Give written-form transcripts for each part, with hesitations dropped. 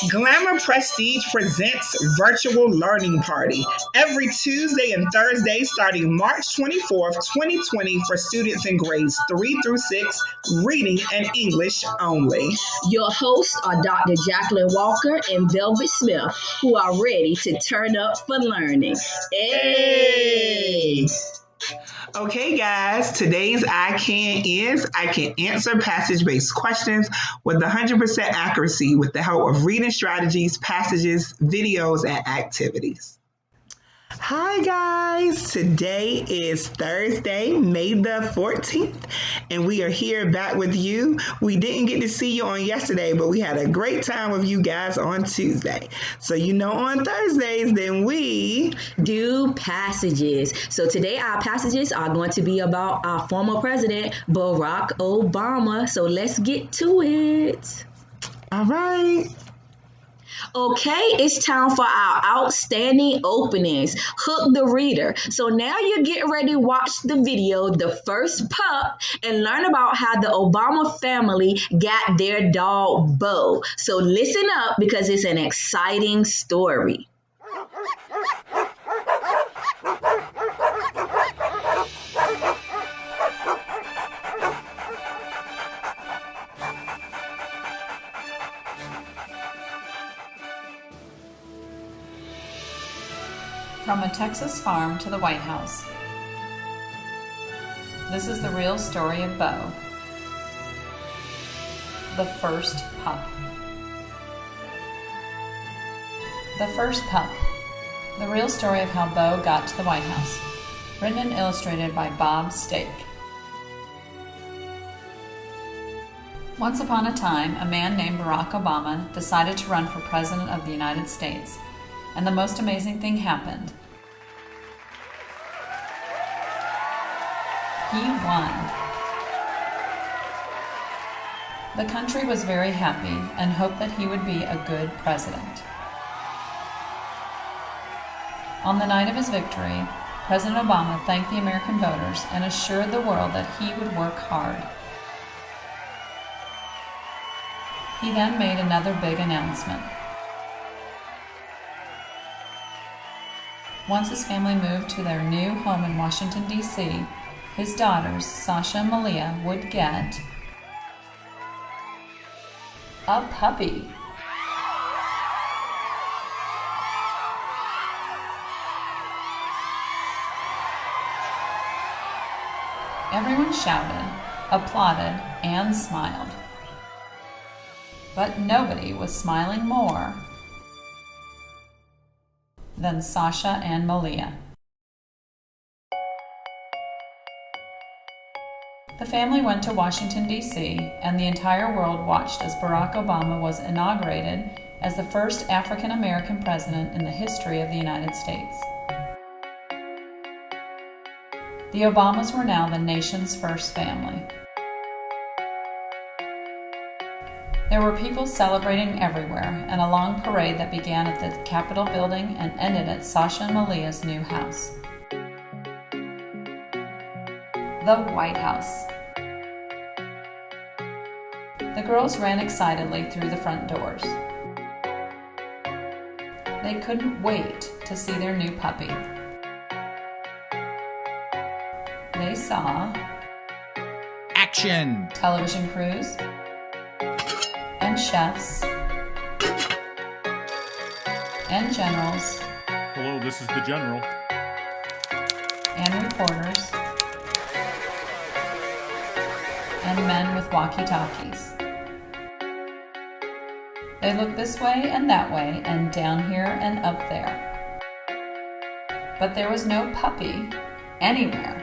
Glamour Prestige presents Virtual Learning Party every Tuesday and Thursday starting March 24th, 2020 for students in grades 3 through 6, reading and English only. Your hosts are Dr. Jacqueline Walker and Velvet Smith, who are ready to turn up for learning. Hey! Okay, guys, today's I Can is I can answer passage based questions with 100% accuracy with the help of reading strategies, passages, videos, and activities. Hi guys, today is Thursday, May the 14th, and we are here back with you. We didn't get to see you on yesterday, but we had a great time with you guys on Tuesday. So on Thursdays, then we do passages. So today our passages are going to be about our former president, Barack Obama. So let's get to it. All right. Okay, it's time for our outstanding openings. Hook the reader. So now you're getting ready to watch the video, The First Pup, and learn about how the Obama family got their dog Bo. So listen up because it's an exciting story. From a Texas farm to the White House. This is the real story of Bo, the first pup. The First Pup, the real story of how Bo got to the White House. Written and illustrated by Bob Stake. Once upon a time, a man named Barack Obama decided to run for President of the United States. And the most amazing thing happened. He won. The country was very happy and hoped that he would be a good president. On the night of his victory, President Obama thanked the American voters and assured the world that he would work hard. He then made another big announcement. Once his family moved to their new home in Washington, D.C., his daughters, Sasha and Malia, would get a puppy. Everyone shouted, applauded, and smiled. But nobody was smiling more than Sasha and Malia. The family went to Washington, D.C., and the entire world watched as Barack Obama was inaugurated as the first African American president in the history of the United States. The Obamas were now the nation's first family. There were people celebrating everywhere, and a long parade that began at the Capitol building and ended at Sasha and Malia's new house. The White House. The girls ran excitedly through the front doors. They couldn't wait to see their new puppy. They saw action, television crews, and chefs, and generals, hello, this is the general, and reporters, and men with walkie-talkies. They looked this way and that way, and down here and up there. But there was no puppy anywhere.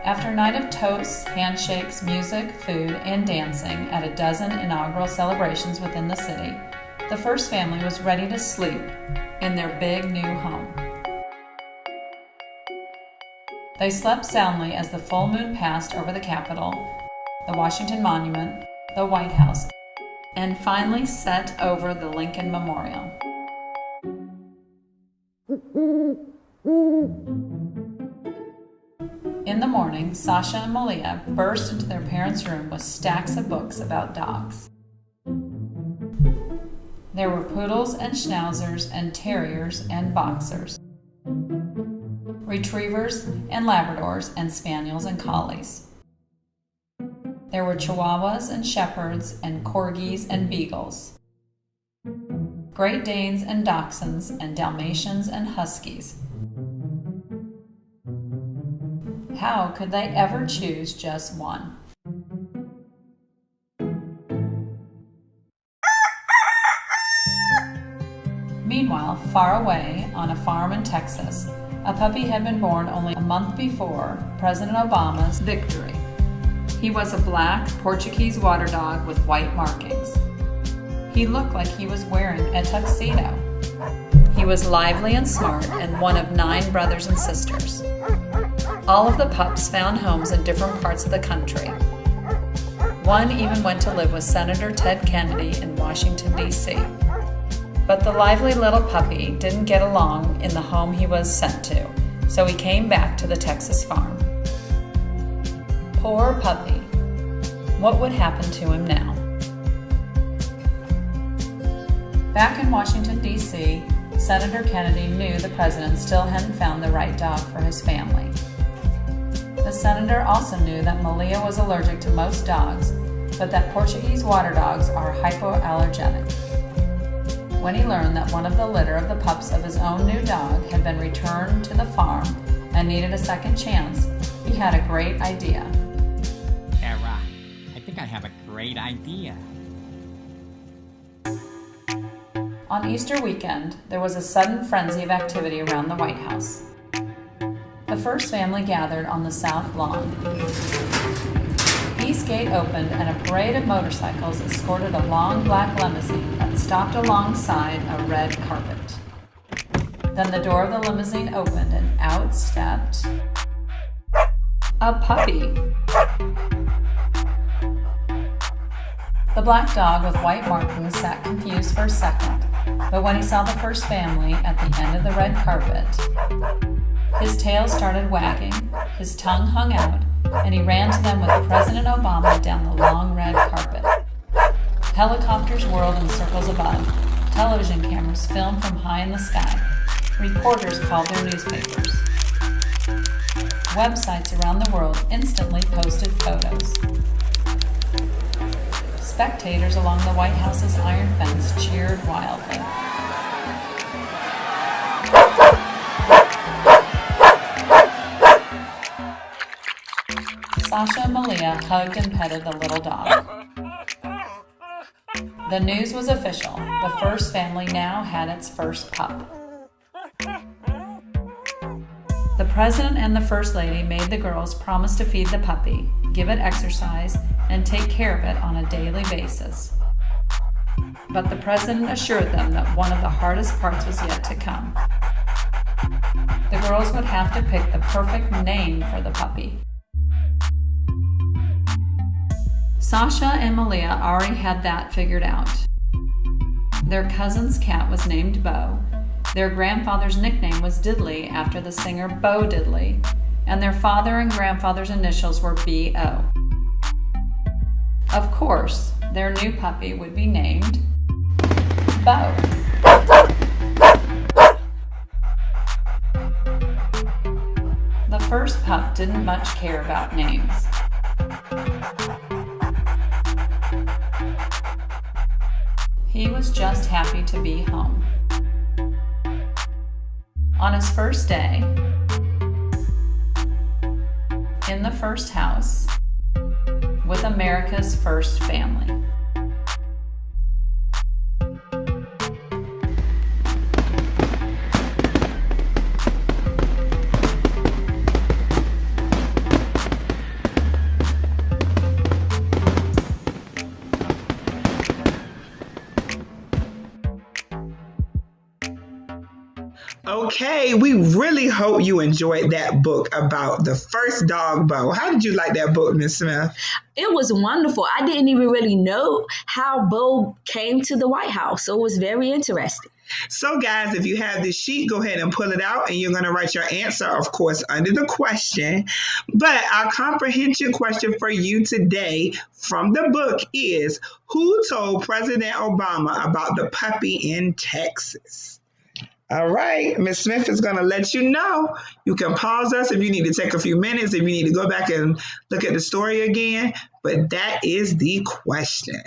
After a night of toasts, handshakes, music, food, and dancing at a dozen inaugural celebrations within the city, the first family was ready to sleep in their big new home. They slept soundly as the full moon passed over the Capitol, the Washington Monument, the White House, and finally set over the Lincoln Memorial. In the morning, Sasha and Malia burst into their parents' room with stacks of books about dogs. There were poodles and schnauzers and terriers and boxers, retrievers and labradors and spaniels and collies. There were chihuahuas and shepherds and corgis and beagles, Great Danes and dachshunds and Dalmatians and huskies. How could they ever choose just one? Meanwhile, far away on a farm in Texas, a puppy had been born only a month before President Obama's victory. He was a black Portuguese water dog with white markings. He looked like he was wearing a tuxedo. He was lively and smart and one of 9 brothers and sisters. All of the pups found homes in different parts of the country. One even went to live with Senator Ted Kennedy in Washington, D.C. But the lively little puppy didn't get along in the home he was sent to, so he came back to the Texas farm. Poor puppy. What would happen to him now? Back in Washington, D.C., Senator Kennedy knew the president still hadn't found the right dog for his family. The senator also knew that Malia was allergic to most dogs, but that Portuguese water dogs are hypoallergenic. When he learned that one of the litter of the pups of his own new dog had been returned to the farm and needed a second chance, he had a great idea. Tara, I think I have a great idea. On Easter weekend, there was a sudden frenzy of activity around the White House. The first family gathered on the south lawn. East Gate opened and a parade of motorcycles escorted a long black limousine that stopped alongside a red carpet. Then the door of the limousine opened and out stepped a puppy. The black dog with white markings sat confused for a second, but when he saw the first family at the end of the red carpet, his tail started wagging, his tongue hung out, and he ran to them with President Obama down the long red carpet. Helicopters whirled in circles above. Television cameras filmed from high in the sky. Reporters called their newspapers. Websites around the world instantly posted photos. Spectators along the White House's iron fence cheered wildly. Sasha and Malia hugged and petted the little dog. The news was official. The first family now had its first pup. The president and the first lady made the girls promise to feed the puppy, give it exercise, and take care of it on a daily basis. But the president assured them that one of the hardest parts was yet to come. The girls would have to pick the perfect name for the puppy. Sasha and Malia already had that figured out. Their cousin's cat was named Bo, their grandfather's nickname was Diddley after the singer Bo Diddley, and their father and grandfather's initials were B.O. Of course, their new puppy would be named Bo. The first pup didn't much care about names. He was just happy to be home. On his first day, in the first house, with America's first family. Okay, we really hope you enjoyed that book about the first dog, Bo. How did you like that book, Miss Smith? It was wonderful. I didn't even really know how Bo came to the White House, so it was very interesting. So, guys, if you have this sheet, go ahead and pull it out, and you're going to write your answer, of course, under the question. But our comprehension question for you today from the book is, who told President Obama about the puppy in Texas? All right, Miss Smith is going to let you know. You can pause us if you need to take a few minutes, if you need to go back and look at the story again. But that is the question.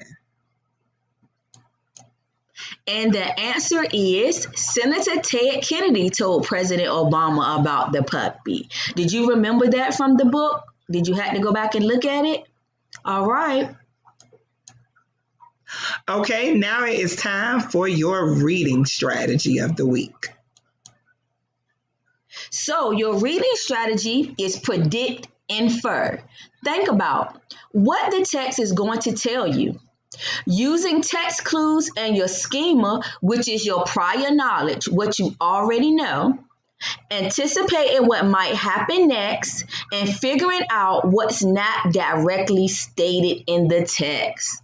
And the answer is Senator Ted Kennedy told President Obama about the puppy. Did you remember that from the book? Did you have to go back and look at it? All right. Okay, now it is time for your reading strategy of the week. So your reading strategy is predict, infer. Think about what the text is going to tell you. Using text clues and your schema, which is your prior knowledge, what you already know, anticipating what might happen next, and figuring out what's not directly stated in the text.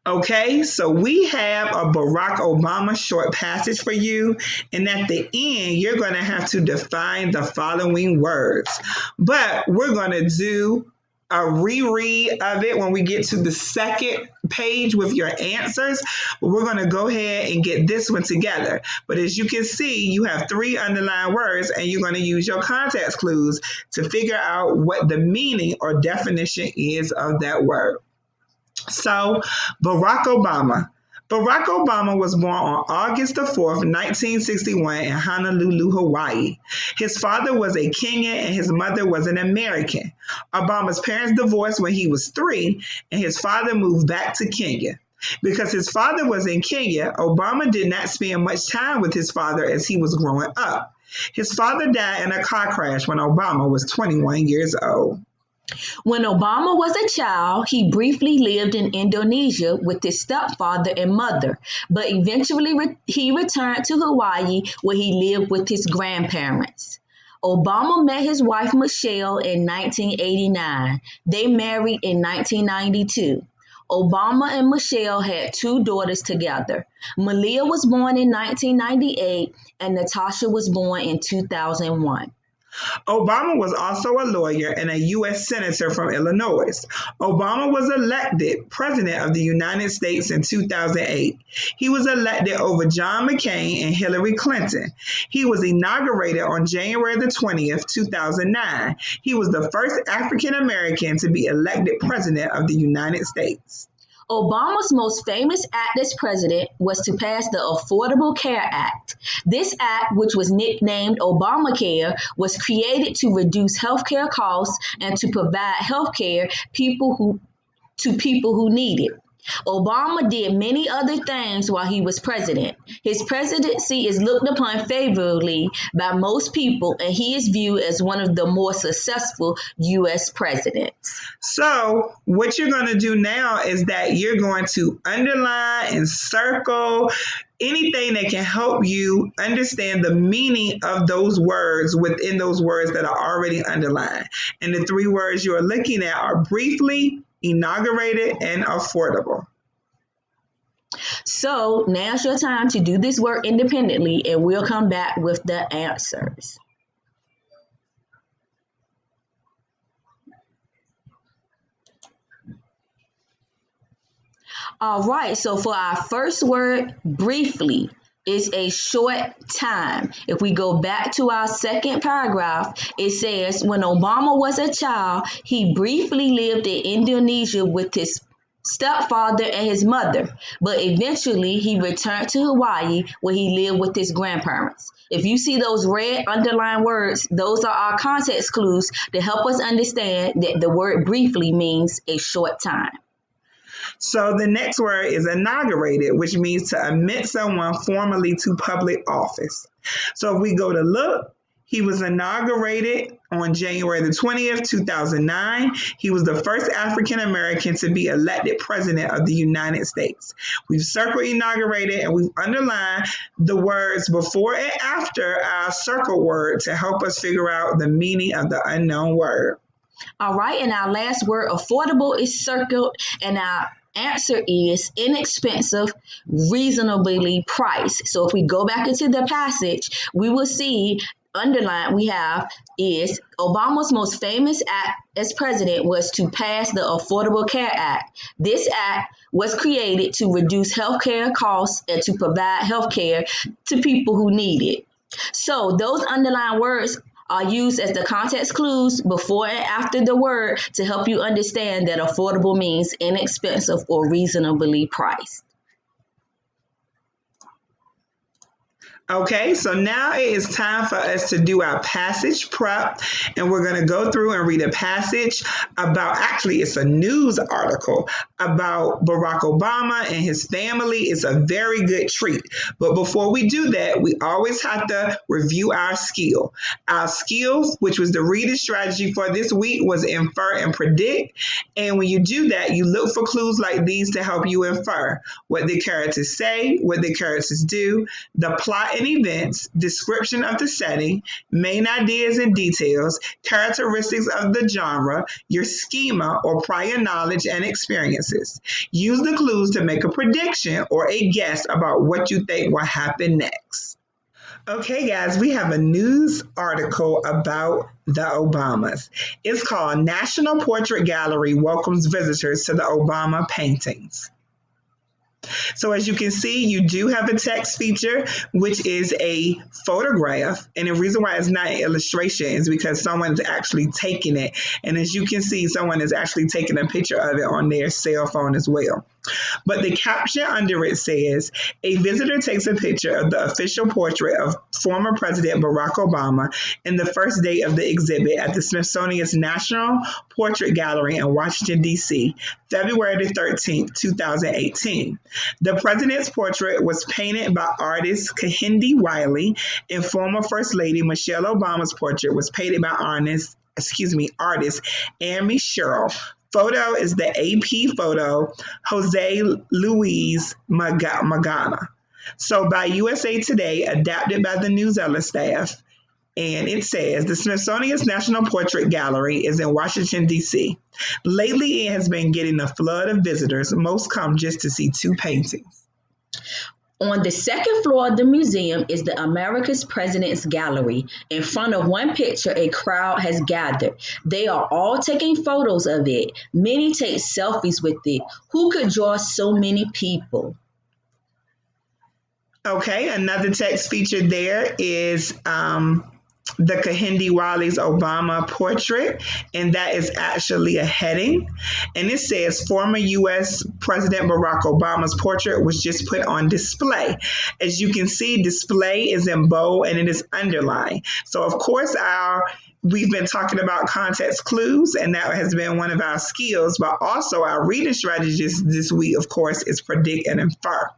Okay, so we have a Barack Obama short passage for you, and at the end, you're going to have to define the following words. But we're going to do a reread of it when we get to the second page with your answers. But we're going to go ahead and get this one together. But as you can see, you have 3 underlined words, and you're going to use your context clues to figure out what the meaning or definition is of that word. So, Barack Obama. Barack Obama was born on August the 4th, 1961 in Honolulu, Hawaii. His father was a Kenyan and his mother was an American. Obama's parents divorced when he was 3, and his father moved back to Kenya. Because his father was in Kenya, Obama did not spend much time with his father as he was growing up. His father died in a car crash when Obama was 21 years old. When Obama was a child, he briefly lived in Indonesia with his stepfather and mother, but eventually he returned to Hawaii where he lived with his grandparents. Obama met his wife Michelle in 1989. They married in 1992. Obama and Michelle had 2 daughters together. Malia was born in 1998 and Natasha was born in 2001. Obama was also a lawyer and a U.S. Senator from Illinois. Obama was elected President of the United States in 2008. He was elected over John McCain and Hillary Clinton. He was inaugurated on January the 20th, 2009. He was the first African American to be elected President of the United States. Obama's most famous act as president was to pass the Affordable Care Act. This act, which was nicknamed Obamacare, was created to reduce healthcare costs and to provide healthcare to people who need it. Obama did many other things while he was president. His presidency is looked upon favorably by most people, and he is viewed as one of the more successful U.S. presidents. So what you're going to do now is that you're going to underline and circle anything that can help you understand the meaning of those words within those words that are already underlined. And the 3 words you are looking at are briefly, inaugurated, and affordable. So now's your time to do this work independently, and we'll come back with the answers. All right, so for our first word, briefly, is a short time. If we go back to our second paragraph, it says, when Obama was a child, he briefly lived in Indonesia with his stepfather and his mother, but eventually he returned to Hawaii where he lived with his grandparents. If you see those red underlined words, those are our context clues to help us understand that the word briefly means a short time. So the next word is inaugurated, which means to admit someone formally to public office. So if we go to look, he was inaugurated On January the 20th, 2009, he was the first African American to be elected president of the United States. We've circle inaugurated and we've underlined the words before and after our circle word to help us figure out the meaning of the unknown word. All right, and our last word, affordable, is circled, and our answer is inexpensive, reasonably priced. So if we go back into the passage, we will see underlined we have is Obama's most famous act as president was to pass the Affordable Care Act. This act was created to reduce healthcare costs and to provide healthcare to people who need it. So those underlined words are used as the context clues before and after the word to help you understand that affordable means inexpensive or reasonably priced. Okay, so now it is time for us to do our passage prep, and we're going to go through and read a passage about, actually, it's a news article about Barack Obama and his family. It's a very good treat. But before we do that, we always have to review our skill. Our skills, which was the reading strategy for this week, was infer and predict. And when you do that, you look for clues like these to help you infer what the characters say, what the characters do, the plot and events, description of the setting, main ideas and details, characteristics of the genre, your schema or prior knowledge and experiences. Use the clues to make a prediction or a guess about what you think will happen next. Okay, guys, we have a news article about the Obamas. It's called National Portrait Gallery Welcomes Visitors to the Obama Paintings. So as you can see, you do have a text feature, which is a photograph. And the reason why it's not an illustration is because someone's actually taking it. And as you can see, someone is actually taking a picture of it on their cell phone as well. But the caption under it says, a visitor takes a picture of the official portrait of former President Barack Obama in the first day of the exhibit at the Smithsonian's National Portrait Gallery in Washington, D.C., February the 13th, 2018. The president's portrait was painted by artist Kehinde Wiley, and former First Lady Michelle Obama's portrait was painted by artist Amy Sherrill. Photo is the AP photo, Jose Luis Magana. So by USA Today, adapted by the Newsletter staff, and it says, the Smithsonian's National Portrait Gallery is in Washington, D.C. Lately, it has been getting a flood of visitors. Most come just to see two paintings. On the second floor of the museum is the America's President's Gallery. In front of one picture, a crowd has gathered. They are all taking photos of it. Many take selfies with it. Who could draw so many people? Okay, another text featured there is the Kehinde Wiley's Obama portrait, and that is actually a heading. And it says, former U.S. President Barack Obama's portrait was just put on display. As you can see, display is in bold and it is underlined. So, of course, we've been talking about context clues, and that has been one of our skills, but also our reading strategies this week, of course, is predict and infer.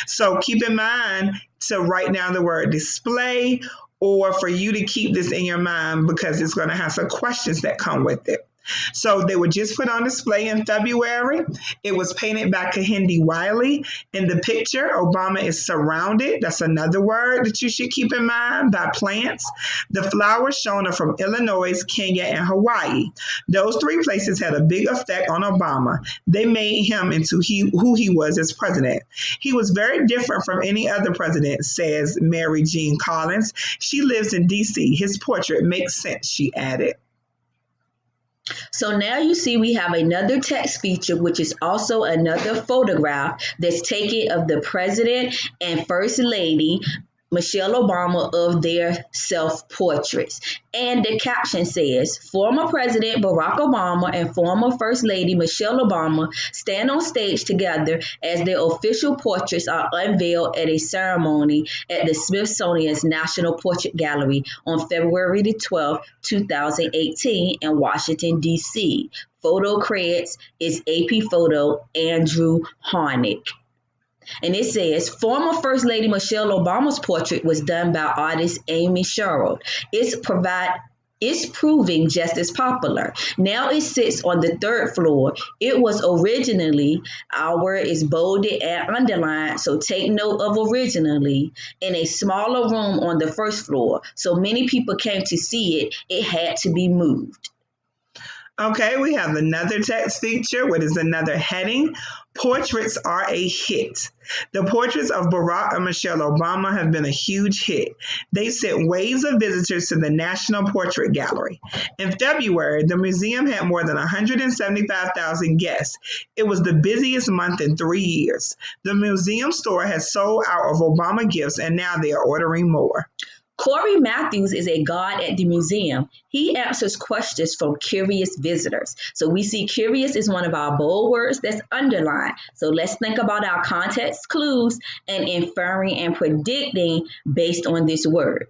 So keep in mind to write down the word display, or for you to keep this in your mind because it's going to have some questions that come with it. So they were just put on display in February. It was painted by Kehinde Wiley. In the picture, Obama is surrounded. That's another word that you should keep in mind, by plants. The flowers shown are from Illinois, Kenya, and Hawaii. Those three places had a big effect on Obama. They made him into who he was as president. He was very different from any other president, says Mary Jean Collins. She lives in D.C. His portrait makes sense, she added. So now you see we have another text feature, which is also another photograph that's taken of the president and first lady Michelle Obama of their self-portraits. And the caption says, former President Barack Obama and former First Lady Michelle Obama stand on stage together as their official portraits are unveiled at a ceremony at the Smithsonian's National Portrait Gallery on February the 12th, 2018 in Washington, D.C. Photo credits is AP photo Andrew Harnick. And it says, former First Lady Michelle Obama's portrait was done by artist Amy Sherrill. It's It's proving just as popular. Now it sits on the third floor. It was originally, our word is bolded and underlined, so take note of originally, in a smaller room on the first floor. So many people came to see it, it had to be moved. Okay, we have another text feature. What is another heading? Portraits are a hit. The portraits of Barack and Michelle Obama have been a huge hit. They sent waves of visitors to the National Portrait Gallery. In February, the museum had more than 175,000 guests. It was the busiest month in 3 years. The museum store has sold out of Obama gifts, and now they are ordering more. Corey Matthews is a guard at the museum. He answers questions from curious visitors. So we see curious is one of our bold words that's underlined. So let's think about our context clues and inferring and predicting based on this word.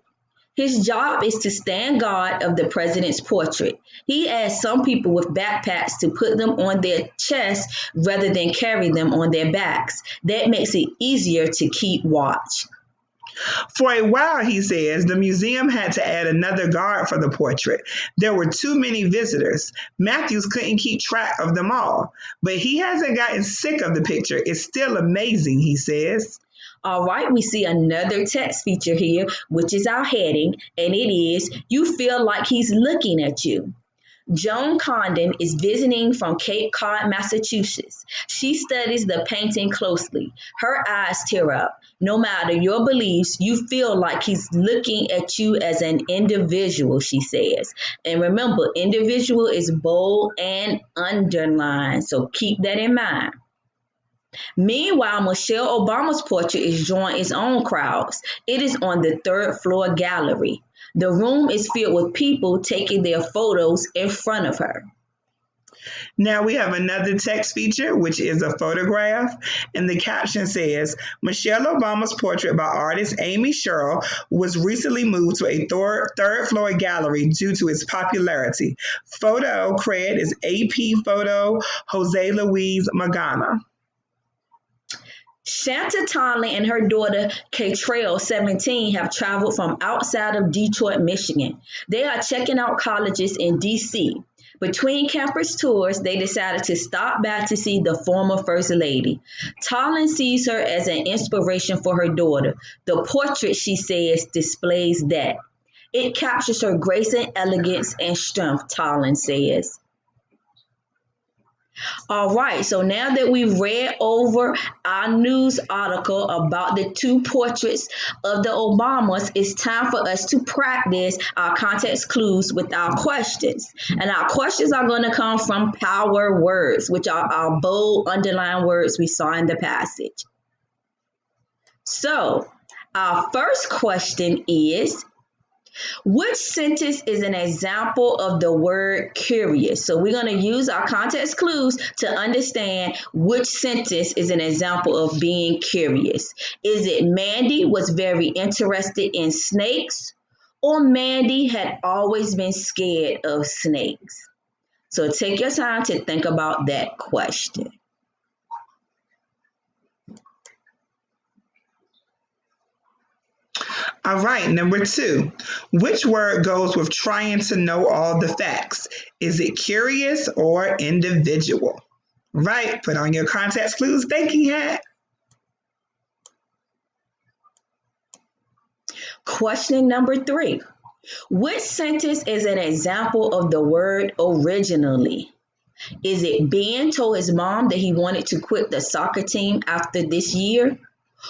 His job is to stand guard of the president's portrait. He asked some people with backpacks to put them on their chests rather than carry them on their backs. That makes it easier to keep watch. For a while, he says, the museum had to add another guard for the portrait. There were too many visitors. Matthews couldn't keep track of them all. But he hasn't gotten sick of the picture. It's still amazing, he says. All right, we see another text feature here, which is our heading, and it is, you feel like he's looking at you. Joan Condon is visiting from Cape Cod, Massachusetts. She studies the painting closely. Her eyes tear up. No matter your beliefs, you feel like he's looking at you as an individual, she says. And remember, individual is bold and underlined, so keep that in mind. Meanwhile, Michelle Obama's portrait is drawing its own crowds. It is on the third floor gallery. The room is filled with people taking their photos in front of her. Now we have another text feature, which is a photograph, and the caption says, Michelle Obama's portrait by artist Amy Sherrill was recently moved to a third floor gallery due to its popularity. Photo cred is AP Photo Jose Luis Magana. Shanta Tonley and her daughter, Kaytrail, 17, have traveled from outside of Detroit, Michigan. They are checking out colleges in D.C. Between campus tours, they decided to stop by to see the former First Lady. Tonley sees her as an inspiration for her daughter. The portrait, she says, displays that. It captures her grace and elegance and strength, Tonley says. All right, so now that we've read over our news article about the two portraits of the Obamas, it's time for us to practice our context clues with our questions. And our questions are going to come from power words, which are our bold underlined words we saw in the passage. So our first question is, which sentence is an example of the word curious? So we're going to use our context clues to understand which sentence is an example of being curious. Is it Mandy was very interested in snakes, or Mandy had always been scared of snakes? So take your time to think about that question. All right, number 2. Which word goes with trying to know all the facts? Is it curious or individual? Right, put on your context clues thinking hat. Question number 3. Which sentence is an example of the word originally? Is it Ben told his mom that he wanted to quit the soccer team after this year?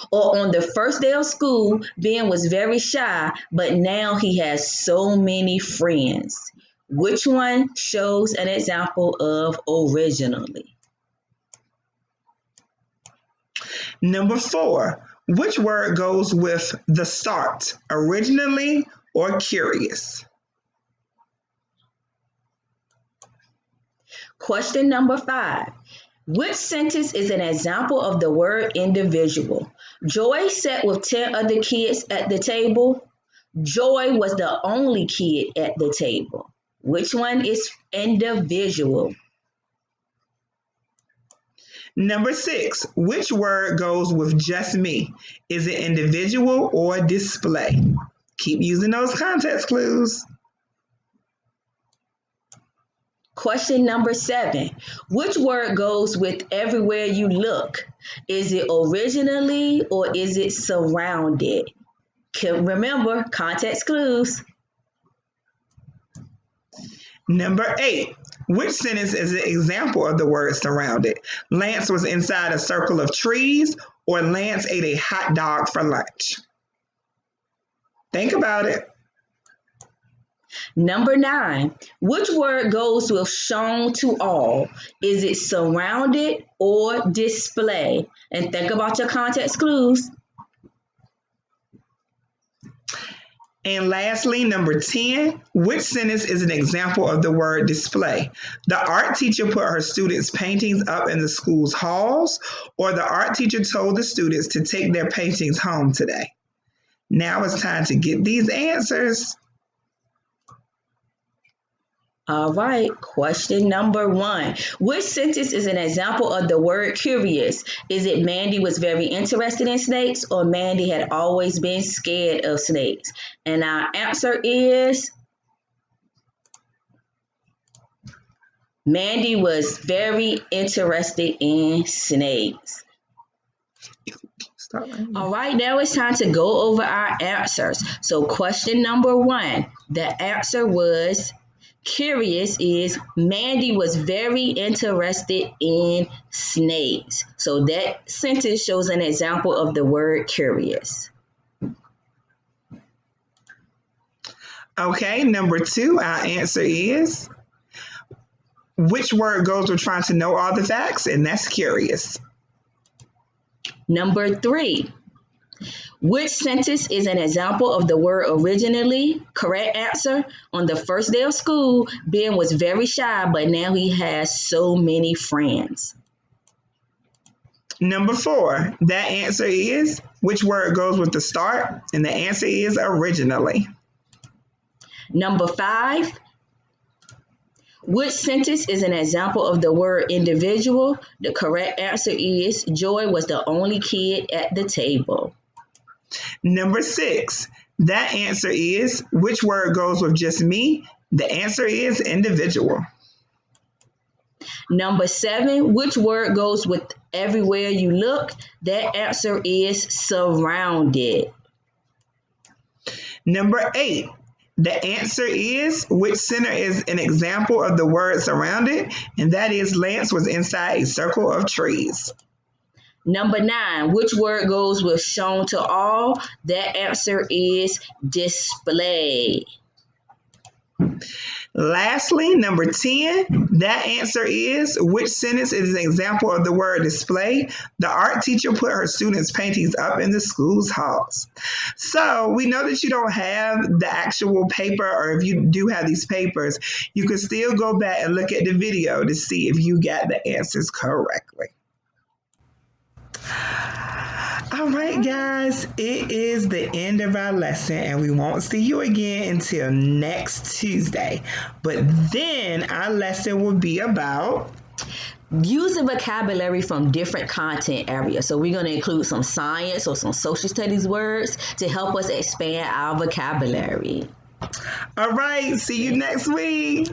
Or on the first day of school, Ben was very shy, but now he has so many friends. Which one shows an example of originally? Number 4. Which word goes with the start, originally or curious? Question number 5. Which sentence is an example of the word individual? Joy sat with 10 other kids at the table. Joy was the only kid at the table. Which one is individual? Number 6. Which word goes with just me? Is it individual or display? Keep using those context clues. Question number 7. Which word goes with everywhere you look? Is it originally or is it surrounded? Remember, context clues. Number 8. Which sentence is an example of the word surrounded? Lance was inside a circle of trees, or Lance ate a hot dog for lunch. Think about it. Number 9. Which word goes with shown to all? Is it surrounded or display? And think about your context clues. And lastly, number 10, which sentence is an example of the word display? The art teacher put her students' paintings up in the school's halls, or the art teacher told the students to take their paintings home today. Now it's time to get these answers. All right, question number 1. Which sentence is an example of the word curious? Is it Mandy was very interested in snakes, or Mandy had always been scared of snakes? And our answer is Mandy was very interested in snakes. All right, now it's time to go over our answers. So question number 1, the answer was curious is Mandy was very interested in snakes. So that sentence shows an example of the word curious. Okay, number 2, our answer is which word goes with trying to know all the facts? And that's curious. Number 3, which sentence is an example of the word originally? Correct answer. On the first day of school, Ben was very shy, but now he has so many friends. Number 4, that answer is which word goes with the start? And the answer is originally. Number 5, which sentence is an example of the word individual? The correct answer is Joy was the only kid at the table. Number 6, that answer is which word goes with just me? The answer is individual. Number 7, which word goes with everywhere you look? That answer is surrounded. Number 8, the answer is which center is an example of the word surrounded? And that is Lance was inside a circle of trees. Number 9, which word goes with shown to all? That answer is display. Lastly, number 10, that answer is which sentence is an example of the word display? The art teacher put her students' paintings up in the school's halls. So we know that you don't have the actual paper, or if you do have these papers, you can still go back and look at the video to see if you got the answers correctly. All right, guys, it is the end of our lesson, and we won't see you again until next Tuesday. But then our lesson will be about using vocabulary from different content areas. So we're going to include some science or some social studies words to help us expand our vocabulary. All right, see you next week.